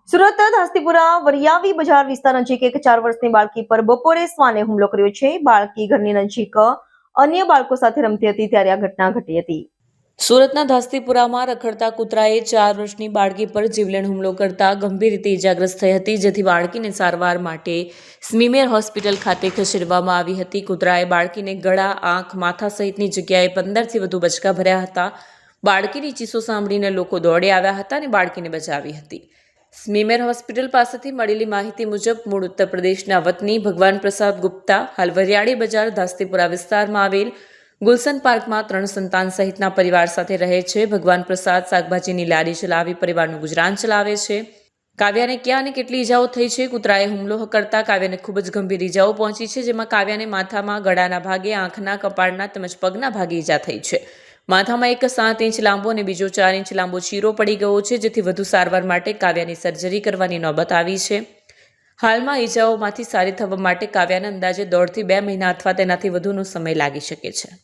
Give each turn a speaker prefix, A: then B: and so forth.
A: સુરત ધાસ્તીપુરા વરિયાવી બજાર વિસ્તાર નજીક એક 4 વર્ષની બાળકી પર બપોરે શ્વાને હુમલો કર્યો છે. બાળકી ઘરની નજીક અન્ય બાળકો સાથે રમતી હતી ત્યારે આ ઘટના ઘટી હતી. સુરતના ધાસ્તીપુરામાં રખડતા કૂતરાએ 4 વર્ષની બાળકી પર જીવલેણ હુમલો કરતા ગંભીર રીતે ઇજાગ્રસ્ત થઈ હતી, જેથી બાળકીને સારવાર માટે સ્મીમેર હોસ્પિટલ ખાતે ખસેડવામાં આવી હતી. કૂતરાએ બાળકીને ગળા, આંખ, માથા સહિતની જગ્યાએ 15થી વધુ બચકા ભર્યા હતા. બાળકીની ચીસો સાંભળીને લોકો દોડી આવ્યા હતા અને બાળકીને બચાવી હતી. સ્મીમેર હોસ્પિટલ પાસેથી મળેલી માહિતી મુજબ મૂળ ઉત્તર પ્રદેશના વતની ભગવાન પ્રસાદ ગુપ્તા હાલ વરિયાળી બજાર ધાસ્તીપુરા વિસ્તારમાં આવેલ ગુલશન પાર્કમાં 3 સંતાન સહિતના પરિવાર સાથે રહે છે. ભગવાન પ્રસાદ શાકભાજીની લારી ચલાવી પરિવારનું ગુજરાન ચલાવે છે. કાવ્યાને ક્યાં અને કેટલી ઈજાઓ થઈ છે? કૂતરાએ હુમલો કરતા કાવ્યાને ખૂબ જ ગંભીર ઈજાઓ પહોંચી છે, જેમાં કાવ્યાને માથામાં, ગળાના ભાગે, આંખના, કપાળના તેમજ પગના ભાગે ઈજા થઈ છે. માથામાં એક 7 ઇંચ લાંબો અને બીજો 4 ઇંચ લાંબો ચીરો પડી ગયો છે, જેથી વધુ સારવાર માટે કાવ્યાની સર્જરી કરવાની નોબત આવી છે. હાલમાં ઈજાઓમાંથી સારી થવા માટે કાવ્યાને અંદાજે 1.5 થી 2 મહિના અથવા તેનાથી વધુનો સમય લાગી શકે છે.